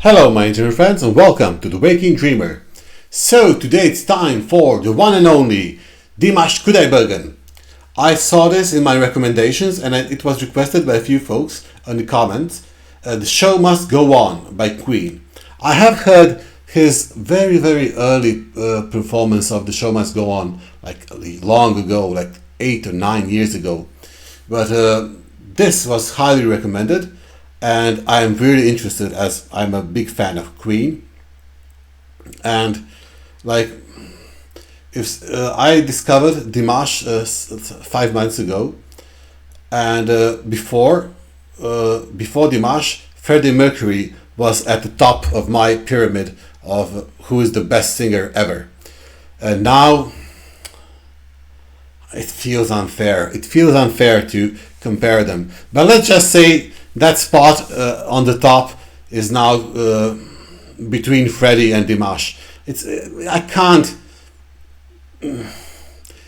Hello my internet friends and welcome to The Waking Dreamer. So today it's time for the one and only Dimash Kudaibergen. I saw this in my recommendations and it was requested by a few folks in the comments. The Show Must Go On by Queen. I have heard his very early performance of The Show Must Go On like long ago, like 8 or 9 years ago. But this was highly recommended. And I am really interested as I'm a big fan of Queen. And like, if I discovered Dimash 5 months ago, and before Dimash, Freddie Mercury was at the top of my pyramid of who is the best singer ever. And now it feels unfair. It feels unfair to compare them. But let's just say that spot on the top is now between Freddie and Dimash. I can't.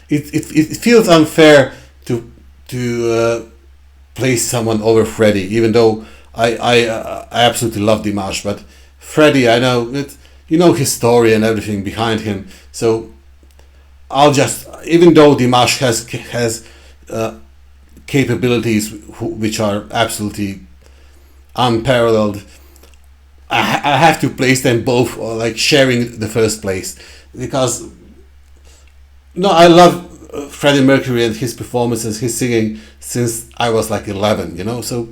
It feels unfair to place someone over Freddie, even though I absolutely love Dimash. But Freddie, I know it. You know his story and everything behind him. So I'll just, even though Dimash has capabilities which are absolutely unparalleled, I have to place them both like sharing the first place, because I love Freddie Mercury and his performances, his singing since I was like 11, so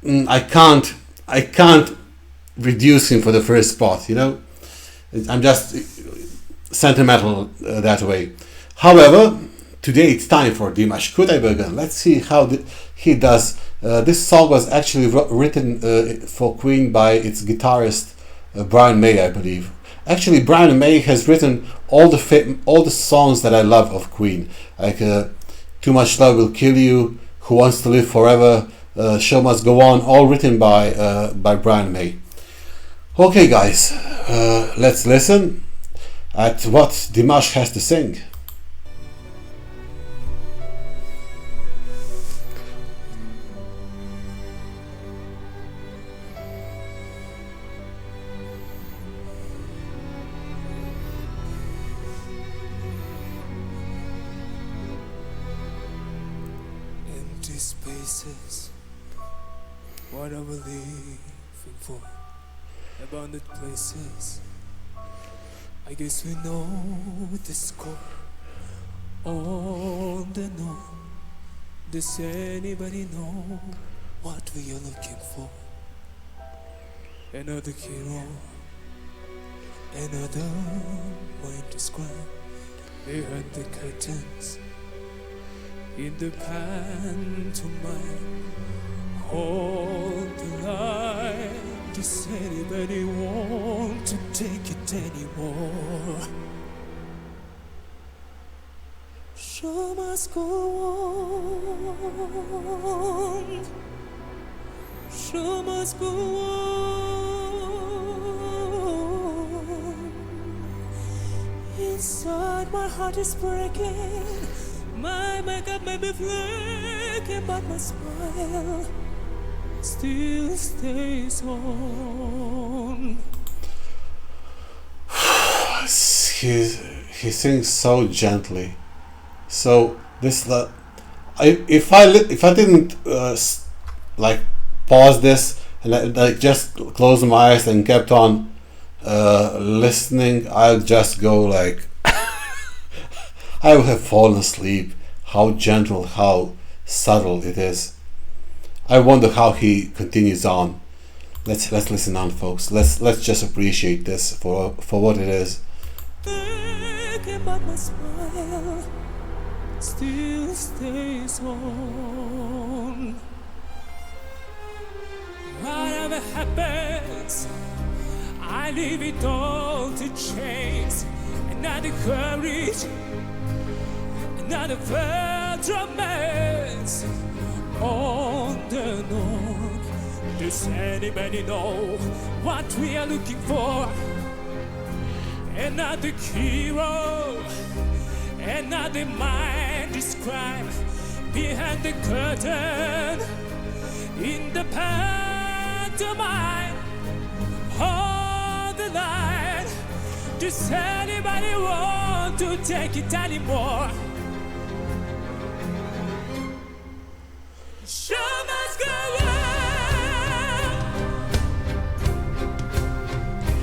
I can't reduce him for the first spot, I'm just sentimental that way. However, today it's time for Dimash Kudaibergen. Let's see how he does. This song was actually written for Queen by its guitarist Brian May, I believe. Actually, Brian May has written all the songs that I love of Queen, like "Too Much Love Will Kill You," "Who Wants to Live Forever," "Show Must Go On," all written by Brian May. Okay, guys, let's listen at what Dimash has to sing. Empty spaces, what are we living for? Abandoned places, I guess we know the score. On the no, does anybody know what we are looking for? Another hero, another mind described behind the curtains. In the pantomime, hold the line. Does anybody want to take it anymore? Show must go on. Show must go on. Inside my heart is breaking. My makeup may be flaking, but my smile still stays on. He sings so gently. So this, if I didn't like pause this and like just close my eyes and kept on listening, I'll just go like. I would have fallen asleep. How gentle, how subtle it is. I wonder how he continues on. Let's listen on, folks. Let's just appreciate this for what it is. Thinking about my smile still stays on. Whatever happens, I leave it all to chance. Another courage, another first romance on the north. Does anybody know what we are looking for? Another hero, another mind described behind the curtain. In the pantomime, Does anybody want to take it anymore? Show must go on.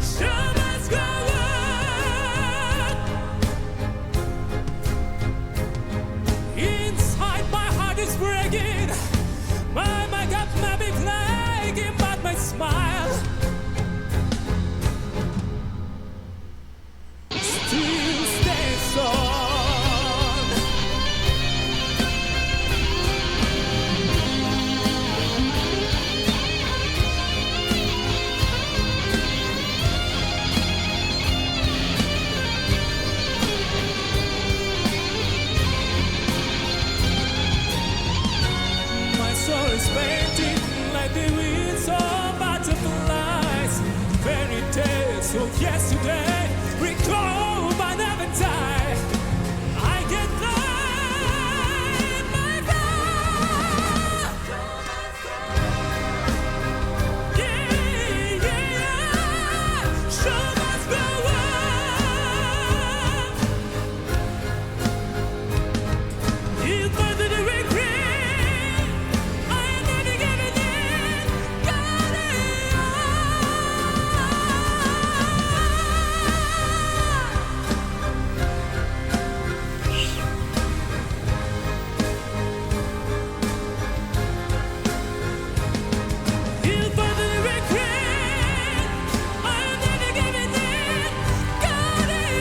Show must go on. Inside my heart is breaking. My makeup may be flaking, but my smile still stays on. My soul is painted like the wings of butterflies. Fairy tales of yesterday recall but never die. I can find my God. Yeah, yeah. Show must go on. You further the regret. I am never giving in. Got it you further the regret. I am never giving in. Got it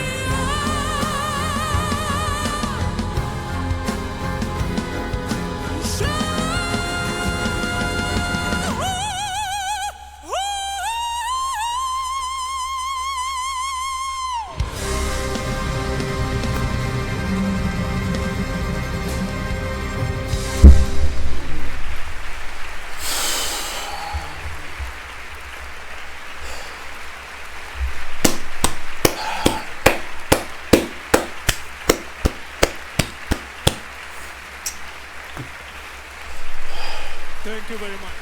Thank you very much.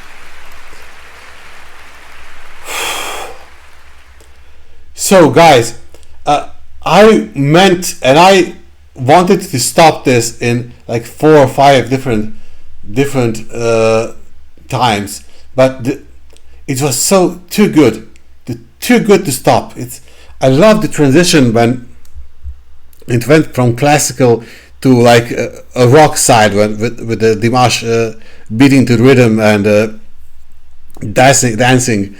So, guys, I meant and I wanted to stop this in like 4 or 5 different times, but it was so too good, too good to stop. I love the transition when it went from classical to like a rock side with the Dimash beating to rhythm and dancing.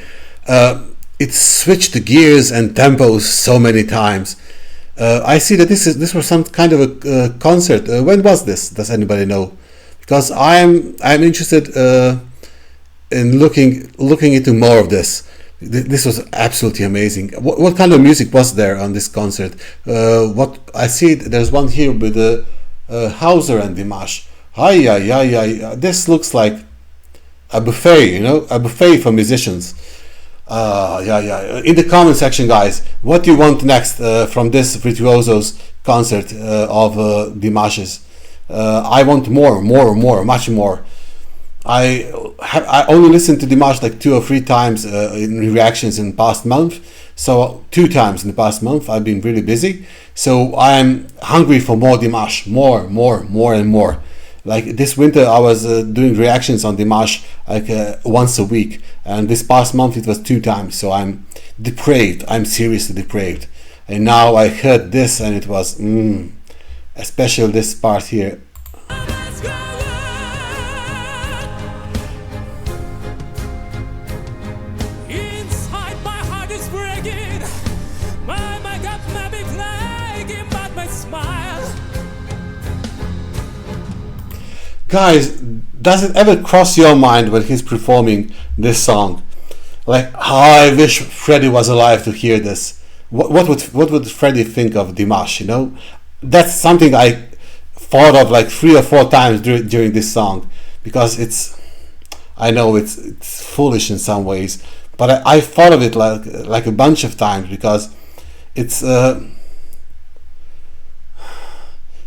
It switched the gears and tempos so many times. I see that this was some kind of a concert. When was this? Does anybody know? Because I'm interested in looking into more of this. This was absolutely amazing. What kind of music was there on this concert? What I see, there's one here with Hauser and Dimash. This looks like a buffet, a buffet for musicians. In the comment section, guys, what do you want next from this Virtuosos concert of Dimash's? I want more, much more. I only listened to Dimash like 2 or 3 times in reactions in the past month. So 2 times in the past month. I've been really busy. So I'm hungry for more Dimash, more and more. Like this winter, I was doing reactions on Dimash like once a week, and this past month it was 2 times. So I'm depraved. I'm seriously depraved. And now I heard this, and it was especially this part here. Guys, does it ever cross your mind when he's performing this song? Like, how I wish Freddie was alive to hear this. What would Freddie think of Dimash? That's something I thought of like 3 or 4 times during this song, because I know it's foolish in some ways, but I thought of it like a bunch of times, because it's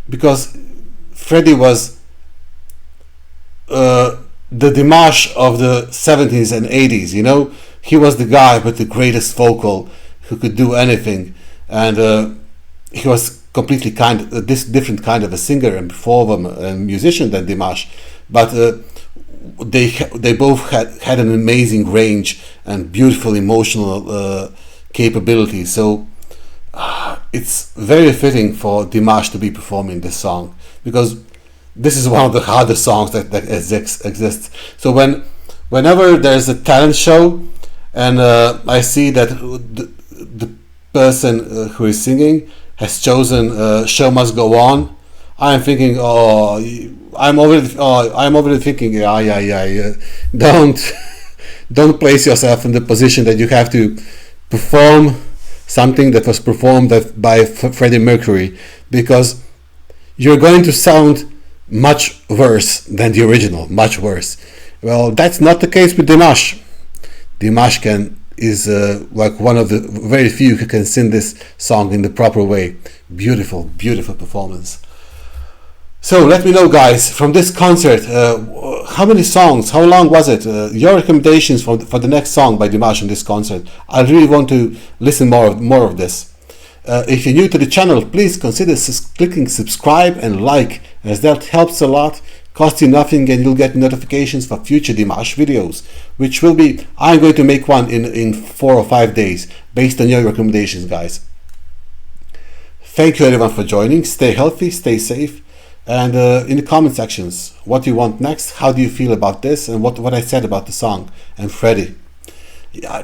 because Freddie was the Dimash of the 70s and 80s. He was the guy with the greatest vocal who could do anything. and he was completely this different kind of a singer and performer and musician than Dimash, but they both had an amazing range and beautiful emotional capability. So it's very fitting for Dimash to be performing this song, because this is one of the hardest songs that exists. So whenever there's a talent show and I see that the person who is singing has chosen "Show Must Go On," I'm thinking, I'm already thinking, yeah. Don't place yourself in the position that you have to perform something that was performed by Freddie Mercury, because you're going to sound much worse than the original, much worse. Well, that's not the case with Dimash. Dimash is like one of the very few who can sing this song in the proper way. Beautiful, beautiful performance. So let me know, guys, from this concert, how many songs, how long was it? Your recommendations for the next song by Dimash in this concert. I really want to listen more of this. If you're new to the channel, please consider clicking subscribe and like, as that helps a lot, costs you nothing, and you'll get notifications for future Dimash videos, which will be, I'm going to make one in 4 or 5 days, based on your recommendations, guys. Thank you everyone for joining. Stay healthy, stay safe, and in the comment sections, what do you want next? How do you feel about this and what I said about the song and Freddie? Yeah,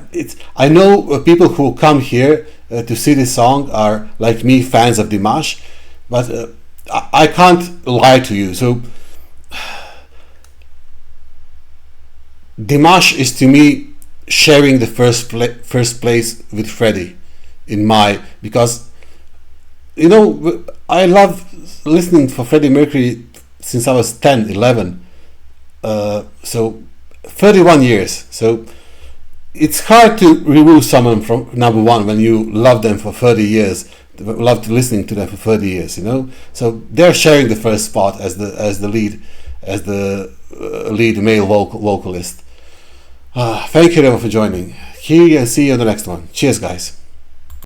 I know people who come here to see this song are, like me, fans of Dimash, but I can't lie to you. So Dimash is, to me, sharing the first place with Freddie because you know, I love listening for Freddie Mercury since I was 10, 11, so 31 years. So it's hard to remove someone from number one when you love them for 30 years, loved listening to them for 30 years, you know. So they're sharing the first spot as the lead male vocalist. Thank you everyone for joining. Here, and see you on the next one. Cheers, guys.